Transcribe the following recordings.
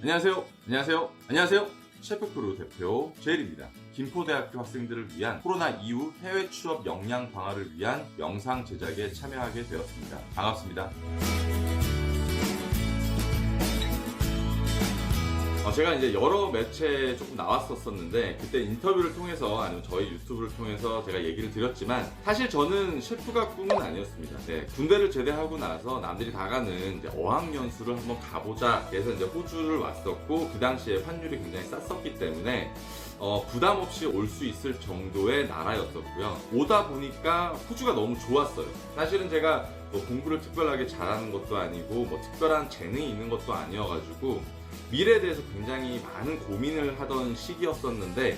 안녕하세요. 셰프크루 대표 제일입니다. 김포대학교 학생들을 위한 코로나 이후 해외 취업 역량 강화를 위한 영상 제작에 참여하게 되었습니다. 반갑습니다. 제가 이제 여러 매체에 조금 나왔었는데 그때 인터뷰를 통해서 아니면 저희 유튜브를 통해서 제가 얘기를 드렸지만 사실 저는 셰프가 꿈은 아니었습니다. 군대를 제대하고 나서 남들이 다 가는 이제 어학연수를 한번 가보자 해서 이제 호주를 왔었고 그 당시에 환율이 굉장히 쌌었기 때문에 부담 없이 올 수 있을 정도의 나라였었고요. 오다 보니까 호주가 너무 좋았어요. 사실은 제가 공부를 특별하게 잘하는 것도 아니고 특별한 재능이 있는 것도 아니어가지고 미래에 대해서 굉장히 많은 고민을 하던 시기였었는데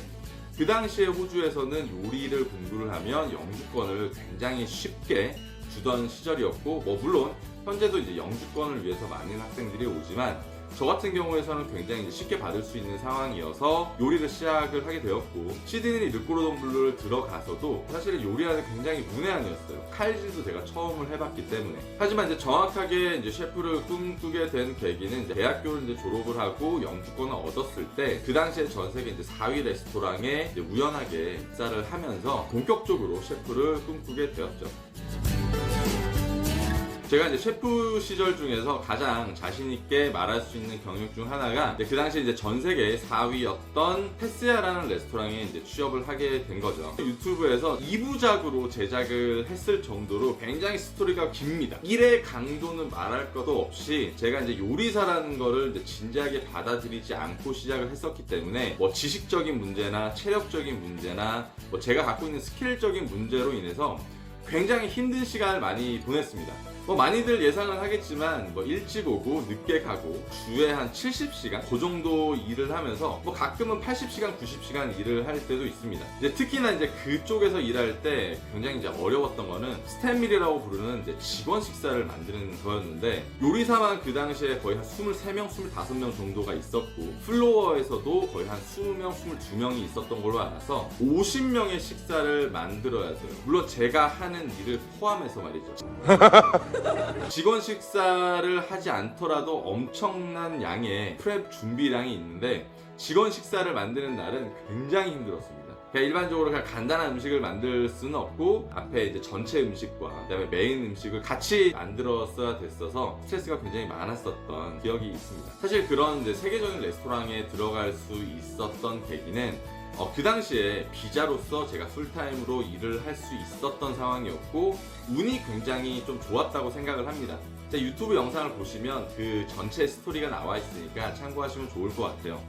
그 당시에 호주에서는 요리를 공부를 하면 영주권을 굉장히 쉽게 주던 시절이었고 물론 현재도 이제 영주권을 위해서 많은 학생들이 오지만 저 같은 경우에서는 굉장히 쉽게 받을 수 있는 상황이어서 요리를 시작을 하게 되었고 시드니 르꼬르동블루를 들어가서도 사실 요리하는 굉장히 문외한이었어요. 칼질도 제가 처음을 해봤기 때문에. 하지만 이제 정확하게 이제 셰프를 꿈꾸게 된 계기는 이제 대학교를 이제 졸업을 하고 영주권을 얻었을 때 그 당시에 전 세계 이제 4위 레스토랑에 이제 우연하게 입사를 하면서 본격적으로 셰프를 꿈꾸게 되었죠. 제가 이제 셰프 시절 중에서 가장 자신있게 말할 수 있는 경력 중 하나가 그 당시 이제 전 세계 4위였던 테스야라는 레스토랑에 이제 취업을 하게 된 거죠. 유튜브에서 2부작으로 제작을 했을 정도로 굉장히 스토리가 깁니다. 1의 강도는 말할 것도 없이 제가 이제 요리사라는 거를 이제 진지하게 받아들이지 않고 시작을 했었기 때문에 지식적인 문제나 체력적인 문제나 제가 갖고 있는 스킬적인 문제로 인해서 굉장히 힘든 시간을 많이 보냈습니다. 많이들 예상은 하겠지만 일찍 오고 늦게 가고 주에 한 70시간 그 정도 일을 하면서 가끔은 80시간, 90시간 일을 할 때도 있습니다. 이제 특히나 이제 그쪽에서 일할 때 굉장히 이제 어려웠던 거는 스탠밀이라고 부르는 이제 직원 식사를 만드는 거였는데 요리사만 그 당시에 거의 한 23명, 25명 정도가 있었고 플로어에서도 거의 한 20명, 22명이 있었던 걸로 알아서 50명의 식사를 만들어야 돼요. 물론 제가 하는 일을 포함해서 말이죠. 직원 식사를 하지 않더라도 엄청난 양의 프랩 준비량이 있는데 직원 식사를 만드는 날은 굉장히 힘들었습니다. 일반적으로 그냥 간단한 음식을 만들 수는 없고 앞에 이제 전체 음식과 그다음에 메인 음식을 같이 만들었어야 됐어서 스트레스가 굉장히 많았었던 기억이 있습니다. 사실 그런 이제 세계적인 레스토랑에 들어갈 수 있었던 계기는 그 당시에 비자로서 제가 풀타임으로 일을 할 수 있었던 상황이었고 운이 굉장히 좀 좋았다고 생각을 합니다. 제 유튜브 영상을 보시면 그 전체 스토리가 나와 있으니까 참고하시면 좋을 것 같아요.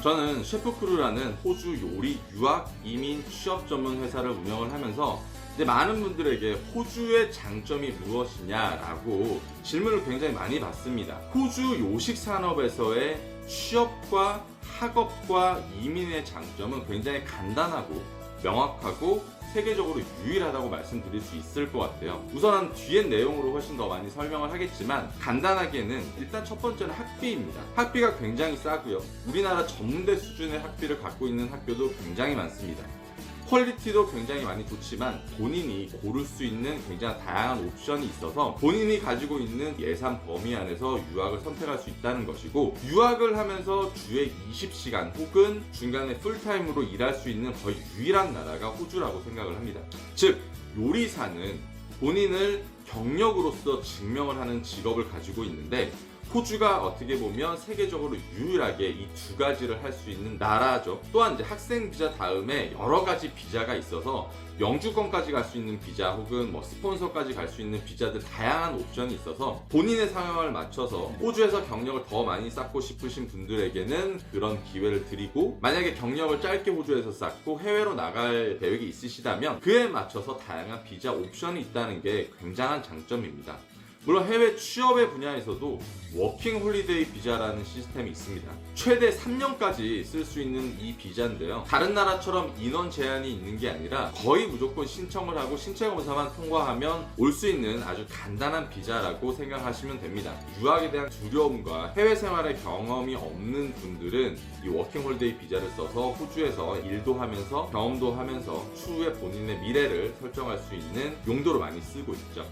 저는 셰프크루라는 호주 요리, 유학, 이민, 취업 전문 회사를 운영을 하면서 이제 많은 분들에게 호주의 장점이 무엇이냐라고 질문을 굉장히 많이 받습니다. 호주 요식 산업에서의 취업과 학업과 이민의 장점은 굉장히 간단하고 명확하고 세계적으로 유일하다고 말씀드릴 수 있을 것 같아요. 우선은 뒤에 내용으로 훨씬 더 많이 설명을 하겠지만 간단하게는 일단 첫 번째는 학비입니다. 학비가 굉장히 싸고요. 우리나라 전문대 수준의 학비를 갖고 있는 학교도 굉장히 많습니다. 퀄리티도 굉장히 많이 좋지만 본인이 고를 수 있는 굉장히 다양한 옵션이 있어서 본인이 가지고 있는 예산 범위 안에서 유학을 선택할 수 있다는 것이고 유학을 하면서 주에 20시간 혹은 중간에 풀타임으로 일할 수 있는 거의 유일한 나라가 호주라고 생각을 합니다. 즉 요리사는 본인을 경력으로서 증명을 하는 직업을 가지고 있는데 호주가 어떻게 보면 세계적으로 유일하게 이 두 가지를 할 수 있는 나라죠. 또한 이제 학생 비자 다음에 여러 가지 비자가 있어서 영주권까지 갈 수 있는 비자 혹은 스폰서까지 갈 수 있는 비자들 다양한 옵션이 있어서 본인의 상황을 맞춰서 호주에서 경력을 더 많이 쌓고 싶으신 분들에게는 그런 기회를 드리고 만약에 경력을 짧게 호주에서 쌓고 해외로 나갈 계획이 있으시다면 그에 맞춰서 다양한 비자 옵션이 있다는 게 굉장한 장점입니다. 물론 해외 취업의 분야에서도 워킹 홀리데이 비자라는 시스템이 있습니다. 최대 3년까지 쓸 수 있는 이 비자인데요. 다른 나라처럼 인원 제한이 있는 게 아니라 거의 무조건 신청을 하고 신체 검사만 통과하면 올 수 있는 아주 간단한 비자라고 생각하시면 됩니다. 유학에 대한 두려움과 해외 생활의 경험이 없는 분들은 이 워킹 홀리데이 비자를 써서 호주에서 일도 하면서 경험도 하면서 추후에 본인의 미래를 설정할 수 있는 용도로 많이 쓰고 있죠.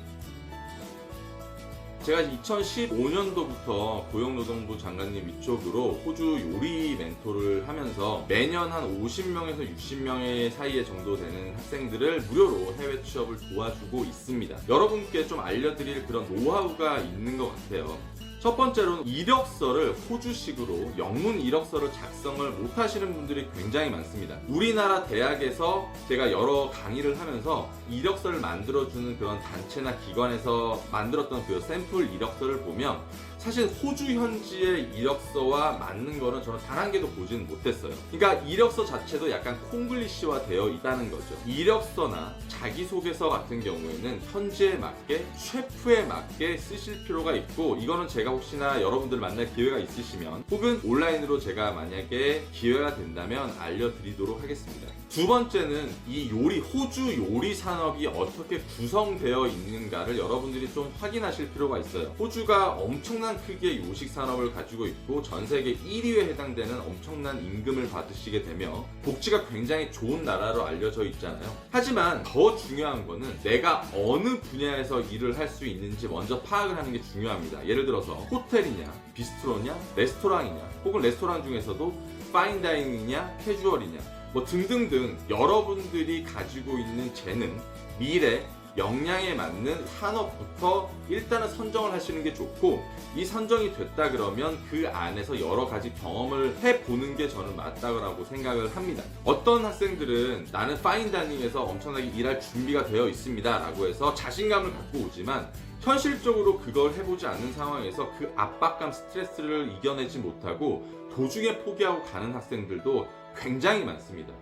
제가 2015년도부터 고용노동부 장관님 위촉으로 호주 요리 멘토를 하면서 매년 한 50명에서 60명의 사이에 정도 되는 학생들을 무료로 해외 취업을 도와주고 있습니다. 여러분께 좀 알려드릴 그런 노하우가 있는 것 같아요. 첫 번째로는 이력서를 호주식으로 영문 이력서를 작성을 못 하시는 분들이 굉장히 많습니다. 우리나라 대학에서 제가 여러 강의를 하면서 이력서를 만들어주는 그런 단체나 기관에서 만들었던 그 샘플 이력서를 보면 사실 호주 현지의 이력서와 맞는 거는 저는 단 한 개도 보지는 못했어요. 그러니까 이력서 자체도 약간 콩글리시화 되어 있다는 거죠. 이력서나 자기소개서 같은 경우에는 현지에 맞게, 셰프에 맞게 쓰실 필요가 있고, 이거는 제가 혹시나 여러분들 만날 기회가 있으시면 혹은 온라인으로 제가 만약에 기회가 된다면 알려드리도록 하겠습니다. 두 번째는 이 호주 요리 산업이 어떻게 구성되어 있는가를 여러분들이 좀 확인하실 필요가 있어요. 호주가 엄청난 크기의 요식 산업을 가지고 있고 전 세계 1위에 해당되는 엄청난 임금을 받으시게 되며 복지가 굉장히 좋은 나라로 알려져 있잖아요. 하지만 더 중요한 거는 내가 어느 분야에서 일을 할 수 있는지 먼저 파악을 하는 게 중요합니다. 예를 들어서 호텔이냐, 비스트로냐, 레스토랑이냐, 혹은 레스토랑 중에서도 파인다이닝이냐, 캐주얼이냐, 뭐 등등등 여러분들이 가지고 있는 재능, 미래, 역량에 맞는 산업부터 일단은 선정을 하시는 게 좋고, 이 선정이 됐다 그러면 그 안에서 여러 가지 경험을 해보는 게 저는 맞다고 생각을 합니다. 어떤 학생들은 나는 파인다이닝에서 엄청나게 일할 준비가 되어 있습니다 라고 해서 자신감을 갖고 오지만 현실적으로 그걸 해보지 않는 상황에서 그 압박감, 스트레스를 이겨내지 못하고 도중에 포기하고 가는 학생들도 굉장히 많습니다.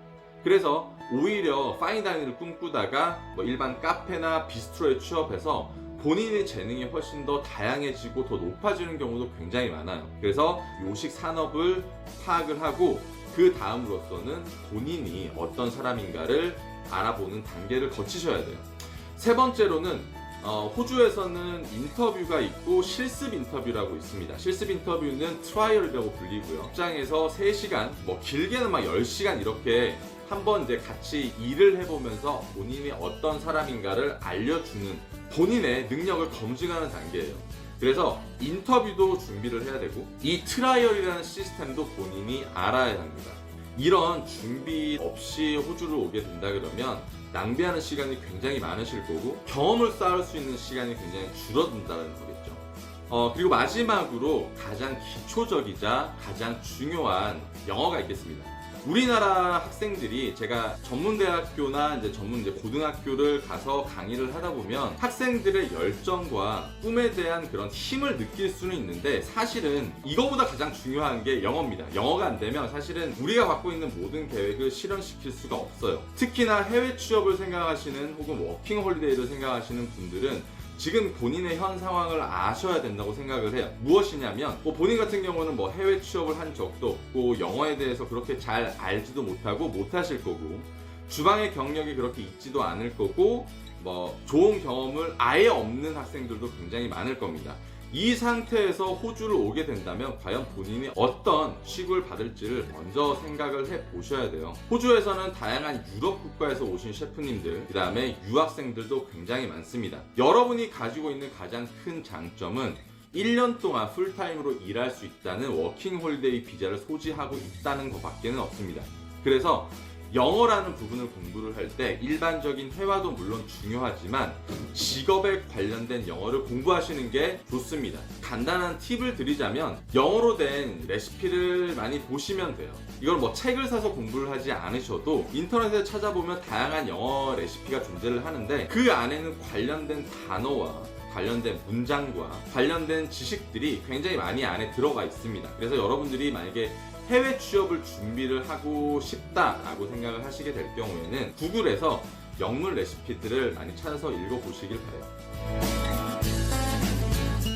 그래서 오히려 파인다이닝을 꿈꾸다가 뭐 일반 카페나 비스트로에 취업해서 본인의 재능이 훨씬 더 다양해지고 더 높아지는 경우도 굉장히 많아요. 그래서 요식 산업을 파악을 하고 그 다음으로서는 본인이 어떤 사람인가를 알아보는 단계를 거치셔야 돼요. 세 번째로는 호주에서는 인터뷰가 있고 실습 인터뷰라고 있습니다. 실습 인터뷰는 트라이얼이라고 불리고요. 직장에서 3시간, 뭐 길게는 막 10시간 이렇게 한번 이제 같이 일을 해보면서 본인이 어떤 사람인가를 알려주는 본인의 능력을 검증하는 단계예요. 그래서 인터뷰도 준비를 해야 되고 이 트라이얼이라는 시스템도 본인이 알아야 합니다. 이런 준비 없이 호주를 오게 된다 그러면 낭비하는 시간이 굉장히 많으실 거고 경험을 쌓을 수 있는 시간이 굉장히 줄어든다는 거겠죠. 그리고 마지막으로 가장 기초적이자 가장 중요한 영어가 있겠습니다. 우리나라 학생들이 제가 전문대학교나 이제 고등학교를 가서 강의를 하다 보면 학생들의 열정과 꿈에 대한 그런 힘을 느낄 수는 있는데 사실은 이거보다 가장 중요한 게 영어입니다. 영어가 안 되면 사실은 우리가 갖고 있는 모든 계획을 실현시킬 수가 없어요. 특히나 해외 취업을 생각하시는 혹은 워킹 홀리데이를 생각하시는 분들은 지금 본인의 현 상황을 아셔야 된다고 생각을 해요. 무엇이냐면 본인 같은 경우는 뭐 해외 취업을 한 적도 없고 영어에 대해서 그렇게 잘 알지도 못하고 못하실 거고 주방의 경력이 그렇게 있지도 않을 거고 뭐 좋은 경험을 아예 없는 학생들도 굉장히 많을 겁니다. 이 상태에서 호주를 오게 된다면 과연 본인이 어떤 취급을 받을지를 먼저 생각을 해보셔야 돼요. 호주에서는 다양한 유럽 국가에서 오신 셰프님들, 그 다음에 유학생들도 굉장히 많습니다. 여러분이 가지고 있는 가장 큰 장점은 1년 동안 풀타임으로 일할 수 있다는 워킹 홀리데이 비자를 소지하고 있다는 것밖에는 없습니다. 그래서 영어라는 부분을 공부를 할 때 일반적인 회화도 물론 중요하지만 직업에 관련된 영어를 공부하시는 게 좋습니다. 간단한 팁을 드리자면 영어로 된 레시피를 많이 보시면 돼요. 이걸 뭐 책을 사서 공부를 하지 않으셔도 인터넷에 찾아보면 다양한 영어 레시피가 존재를 하는데 그 안에는 관련된 단어와 관련된 문장과 관련된 지식들이 굉장히 많이 안에 들어가 있습니다. 그래서 여러분들이 만약에 해외 취업을 준비를 하고 싶다라고 생각을 하시게 될 경우에는 구글에서 영문 레시피들을 많이 찾아서 읽어보시길 바라요.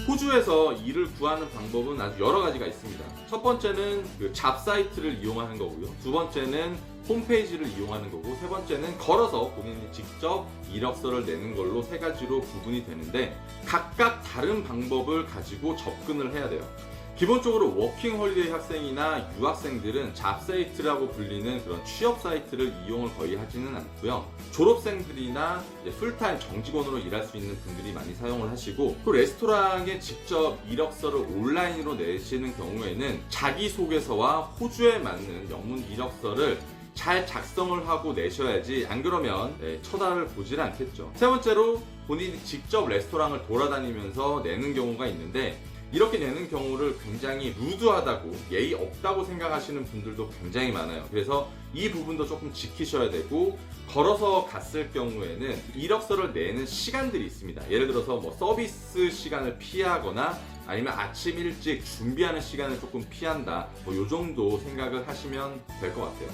호주에서 일을 구하는 방법은 아주 여러 가지가 있습니다. 첫 번째는 그 잡 사이트를 이용하는 거고요. 두 번째는 홈페이지를 이용하는 거고, 세 번째는 걸어서 본인이 직접 이력서를 내는 걸로 세 가지로 구분이 되는데 각각 다른 방법을 가지고 접근을 해야 돼요. 기본적으로 워킹 홀리데이 학생이나 유학생들은 잡사이트라고 불리는 그런 취업 사이트를 이용을 거의 하지는 않고요. 졸업생들이나 풀타임 정직원으로 일할 수 있는 분들이 많이 사용을 하시고, 또 레스토랑에 직접 이력서를 온라인으로 내시는 경우에는 자기소개서와 호주에 맞는 영문 이력서를 잘 작성을 하고 내셔야지, 안 그러면 쳐다를 보질 않겠죠. 세 번째로, 본인이 직접 레스토랑을 돌아다니면서 내는 경우가 있는데, 이렇게 내는 경우를 굉장히 루드하다고, 예의 없다고 생각하시는 분들도 굉장히 많아요. 그래서 이 부분도 조금 지키셔야 되고, 걸어서 갔을 경우에는 이력서를 내는 시간들이 있습니다. 예를 들어서 뭐 서비스 시간을 피하거나 아니면 아침 일찍 준비하는 시간을 조금 피한다, 뭐 요 정도 생각을 하시면 될 것 같아요.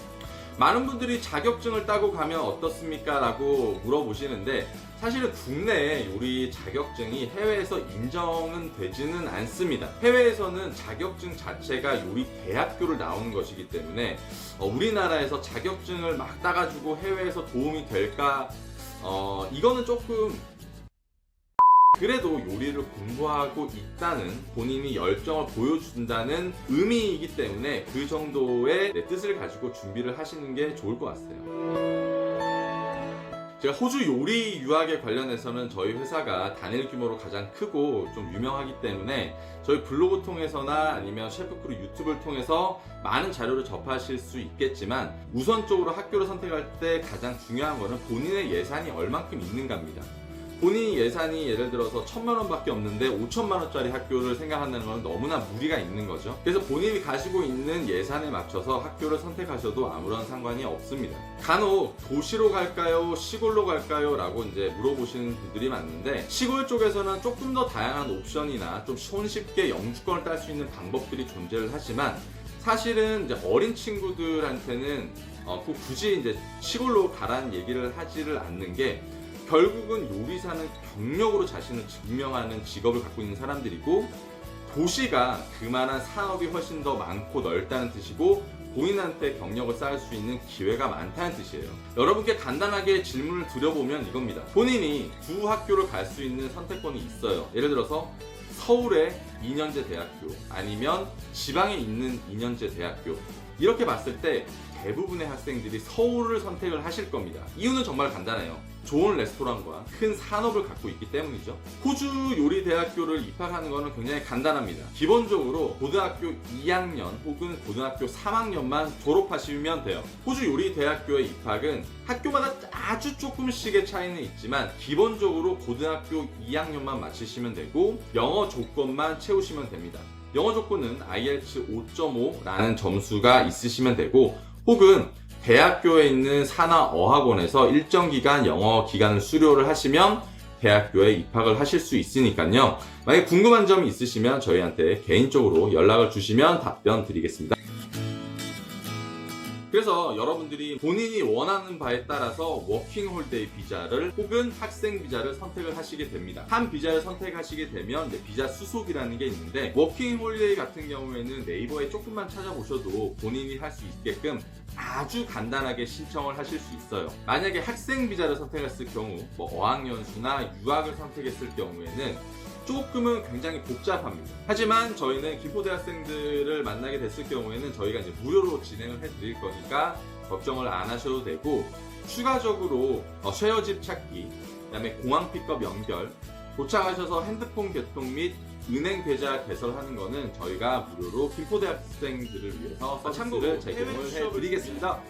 많은 분들이 자격증을 따고 가면 어떻습니까? 라고 물어보시는데, 사실은 국내 요리 자격증이 해외에서 인정은 되지는 않습니다. 해외에서는 자격증 자체가 요리 대학교를 나오는 것이기 때문에 우리나라에서 자격증을 막 따가지고 해외에서 도움이 될까? 이거는 조금, 그래도 요리를 공부하고 있다는 본인이 열정을 보여준다는 의미이기 때문에 그 정도의 뜻을 가지고 준비를 하시는 게 좋을 것 같아요. 제가 호주 요리 유학에 관련해서는 저희 회사가 단일 규모로 가장 크고 좀 유명하기 때문에 저희 블로그 통해서나 아니면 셰프크루 유튜브를 통해서 많은 자료를 접하실 수 있겠지만, 우선적으로 학교를 선택할 때 가장 중요한 거는 본인의 예산이 얼만큼 있는가입니다. 본인이 예산이 예를 들어서 1,000만 원밖에 없는데 5천만 원짜리 학교를 생각한다는 건 너무나 무리가 있는 거죠. 그래서 본인이 가지고 있는 예산에 맞춰서 학교를 선택하셔도 아무런 상관이 없습니다. 간혹 도시로 갈까요? 시골로 갈까요? 라고 이제 물어보시는 분들이 많은데, 시골 쪽에서는 조금 더 다양한 옵션이나 좀 손쉽게 영주권을 딸 수 있는 방법들이 존재를 하지만, 사실은 이제 어린 친구들한테는 꼭 굳이 이제 시골로 가라는 얘기를 하지를 않는 게, 결국은 요리사는 경력으로 자신을 증명하는 직업을 갖고 있는 사람들이고, 도시가 그만한 산업이 훨씬 더 많고 넓다는 뜻이고, 본인한테 경력을 쌓을 수 있는 기회가 많다는 뜻이에요. 여러분께 간단하게 질문을 드려보면 이겁니다. 본인이 두 학교를 갈 수 있는 선택권이 있어요. 예를 들어서 서울의 2년제 대학교, 아니면 지방에 있는 2년제 대학교. 이렇게 봤을 때 대부분의 학생들이 서울을 선택을 하실 겁니다. 이유는 정말 간단해요. 좋은 레스토랑과 큰 산업을 갖고 있기 때문이죠. 호주 요리대학교를 입학하는 것은 굉장히 간단합니다. 기본적으로 고등학교 2학년 혹은 고등학교 3학년만 졸업하시면 돼요. 호주 요리대학교의 입학은 학교마다 아주 조금씩의 차이는 있지만, 기본적으로 고등학교 2학년만 마치시면 되고, 영어 조건만 채우시면 됩니다. 영어 조건은 IELTS 5.5라는 점수가 있으시면 되고, 혹은 대학교에 있는 산하어학원에서 일정 기간 영어 기간을 수료를 하시면 대학교에 입학을 하실 수 있으니까요. 만약에 궁금한 점이 있으시면 저희한테 개인적으로 연락을 주시면 답변 드리겠습니다. 그래서 여러분들이 본인이 원하는 바에 따라서 워킹 홀데이 비자를 혹은 학생 비자를 선택을 하시게 됩니다. 한 비자를 선택하시게 되면 비자 수속이라는 게 있는데, 워킹 홀리데이 같은 경우에는 네이버에 조금만 찾아보셔도 본인이 할 수 있게끔 아주 간단하게 신청을 하실 수 있어요. 만약에 학생 비자를 선택했을 경우, 어학연수나 유학을 선택했을 경우에는 조금은 굉장히 복잡합니다. 하지만 저희는 김포대학생들을 만나게 됐을 경우에는 저희가 이제 무료로 진행을 해드릴 거니까 걱정을 안 하셔도 되고, 추가적으로 쉐어집 찾기, 그다음에 공항 픽업 연결, 도착하셔서 핸드폰 개통 및 은행 계좌 개설하는 거는 저희가 무료로 김포대학생들을 위해서 서비스를 제공을 해드리겠습니다.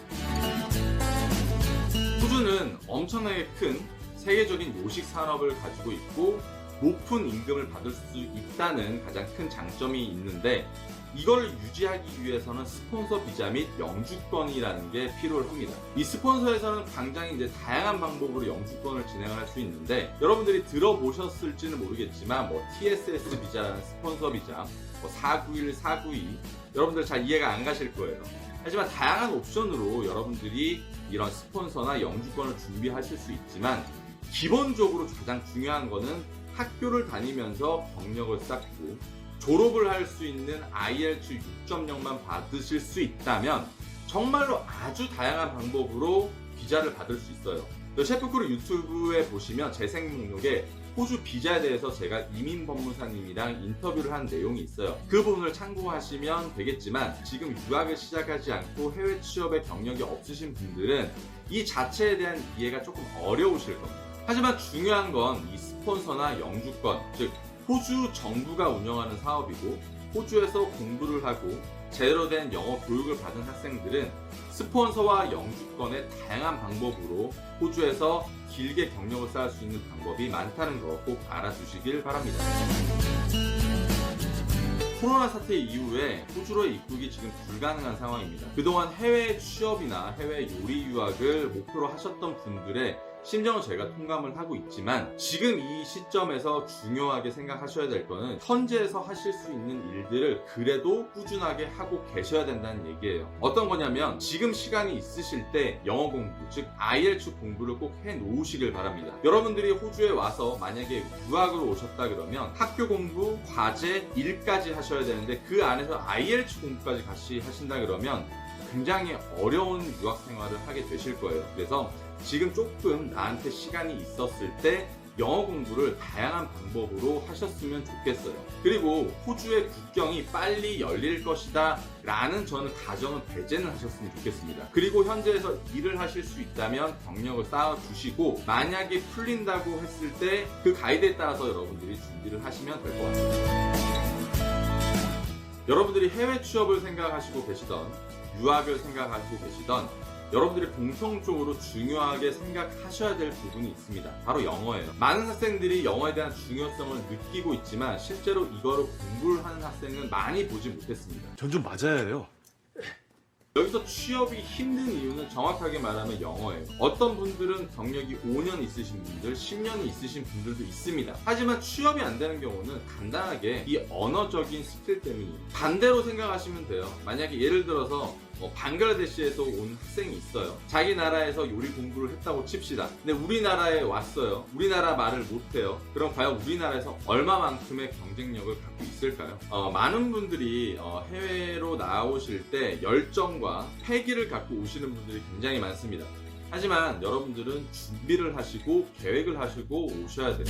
호주는 엄청나게 큰 세계적인 요식 산업을 가지고 있고, 높은 임금을 받을 수 있다는 가장 큰 장점이 있는데, 이걸 유지하기 위해서는 스폰서 비자 및 영주권이라는 게 필요합니다. 이 스폰서에서는 굉장히 이제 다양한 방법으로 영주권을 진행을 할 수 있는데, 여러분들이 들어보셨을지는 모르겠지만 TSS 비자라는 스폰서 비자, 491, 492 여러분들 잘 이해가 안 가실 거예요. 하지만 다양한 옵션으로 여러분들이 이런 스폰서나 영주권을 준비하실 수 있지만, 기본적으로 가장 중요한 거는 학교를 다니면서 경력을 쌓고 졸업을 할 수 있는 IELTS 6.0만 받으실 수 있다면 정말로 아주 다양한 방법으로 비자를 받을 수 있어요. 셰프크루 유튜브에 보시면 재생 목록에 호주 비자에 대해서 제가 이민법무사님이랑 인터뷰를 한 내용이 있어요. 그 부분을 참고하시면 되겠지만 지금 유학을 시작하지 않고 해외 취업의 경력이 없으신 분들은 이 자체에 대한 이해가 조금 어려우실 겁니다. 하지만 중요한 건 이 스폰서나 영주권, 즉 호주 정부가 운영하는 사업이고 호주에서 공부를 하고 제대로 된 영어 교육을 받은 학생들은 스폰서와 영주권의 다양한 방법으로 호주에서 길게 경력을 쌓을 수 있는 방법이 많다는 거 꼭 알아두시길 바랍니다. 코로나 사태 이후에 호주로의 입국이 지금 불가능한 상황입니다. 그동안 해외 취업이나 해외 요리 유학을 목표로 하셨던 분들의 심정은 제가 통감을 하고 있지만 지금 이 시점에서 중요하게 생각하셔야 될 거는 현지에서 하실 수 있는 일들을 그래도 꾸준하게 하고 계셔야 된다는 얘기예요. 어떤 거냐면 지금 시간이 있으실 때 영어 공부, 즉 IELTS 공부를 꼭 해놓으시길 바랍니다. 여러분들이 호주에 와서 만약에 유학으로 오셨다 그러면 학교 공부, 과제, 일까지 하셔야 되는데 그 안에서 IELTS 공부까지 같이 하신다 그러면 굉장히 어려운 유학 생활을 하게 되실 거예요. 그래서 지금 조금 나한테 시간이 있었을 때 영어 공부를 다양한 방법으로 하셨으면 좋겠어요. 그리고 호주의 국경이 빨리 열릴 것이다 라는 저는 가정은 배제는 하셨으면 좋겠습니다. 그리고 현지에서 일을 하실 수 있다면 경력을 쌓아 두시고 만약에 풀린다고 했을 때 그 가이드에 따라서 여러분들이 준비를 하시면 될 것 같습니다. 여러분들이 해외 취업을 생각하시고 계시던 유학을 생각하시고 계시던 여러분들이 공통적으로 중요하게 생각하셔야 될 부분이 있습니다. 바로 영어예요. 많은 학생들이 영어에 대한 중요성을 느끼고 있지만 실제로 이거를 공부를 하는 학생은 많이 보지 못했습니다. 전 좀 맞아야 해요. 여기서 취업이 힘든 이유는 정확하게 말하면 영어예요. 어떤 분들은 경력이 5년 있으신 분들, 10년이 있으신 분들도 있습니다. 하지만 취업이 안 되는 경우는 간단하게 이 언어적인 스킬 때문이에요. 반대로 생각하시면 돼요. 만약에 예를 들어서 방글라데시에서 온 학생이 있어요. 자기 나라에서 요리 공부를 했다고 칩시다. 근데 우리나라에 왔어요. 우리나라 말을 못해요. 그럼 과연 우리나라에서 얼마만큼의 경쟁력을 갖고 있을까요? 많은 분들이 해외로 나오실 때 열정과 패기를 갖고 오시는 분들이 굉장히 많습니다. 하지만 여러분들은 준비를 하시고 계획을 하시고 오셔야 돼요.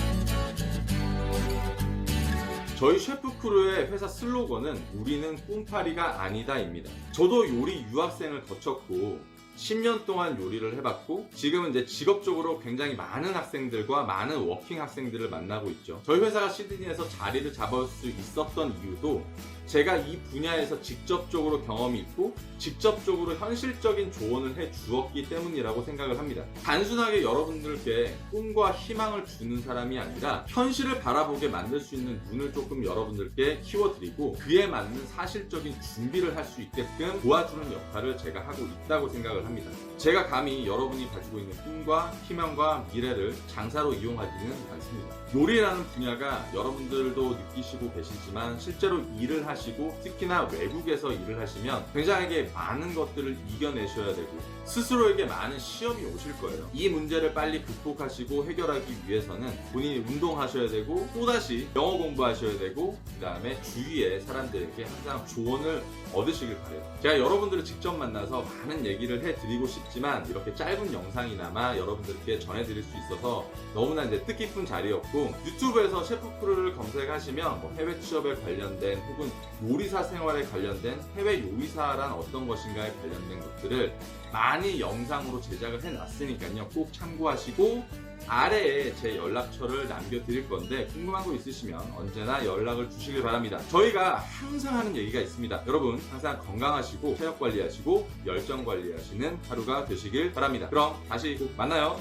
저희 셰프크루의 회사 슬로건은 우리는 꿈파리가 아니다입니다. 저도 요리 유학생을 거쳤고 10년 동안 요리를 해봤고 지금은 이제 직업적으로 굉장히 많은 학생들과 많은 워킹 학생들을 만나고 있죠. 저희 회사가 시드니에서 자리를 잡을 수 있었던 이유도 제가 이 분야에서 직접적으로 경험이 있고 직접적으로 현실적인 조언을 해 주었기 때문이라고 생각을 합니다. 단순하게 여러분들께 꿈과 희망을 주는 사람이 아니라 현실을 바라보게 만들 수 있는 눈을 조금 여러분들께 키워드리고 그에 맞는 사실적인 준비를 할 수 있게끔 도와주는 역할을 제가 하고 있다고 생각을 합니다. 제가 감히 여러분이 가지고 있는 꿈과 희망과 미래를 장사로 이용하지는 않습니다. 요리라는 분야가 여러분들도 느끼시고 계시지만 실제로 일을 하시고 특히나 외국에서 일을 하시면 굉장히 많은 것들을 이겨내셔야 되고 스스로에게 많은 시험이 오실 거예요. 이 문제를 빨리 극복하시고 해결하기 위해서는 본인이 운동하셔야 되고 또다시 영어 공부하셔야 되고 그 다음에 주위의 사람들에게 항상 조언을 얻으시길 바래요. 제가 여러분들을 직접 만나서 많은 얘기를 해드리고 싶지만 이렇게 짧은 영상이나마 여러분들께 전해드릴 수 있어서 너무나 이제 뜻깊은 자리였고 유튜브에서 셰프크루를 검색하시면 해외 취업에 관련된 혹은 요리사 생활에 관련된 해외 요리사란 어떤 것인가에 관련된 것들을 많이 영상으로 제작을 해놨으니까요. 꼭 참고하시고 아래에 제 연락처를 남겨드릴 건데 궁금한 거 있으시면 언제나 연락을 주시길 바랍니다. 저희가 항상 하는 얘기가 있습니다. 여러분 항상 건강하시고 체력 관리하시고 열정 관리하시는 하루가 되시길 바랍니다. 그럼 다시 꼭 만나요.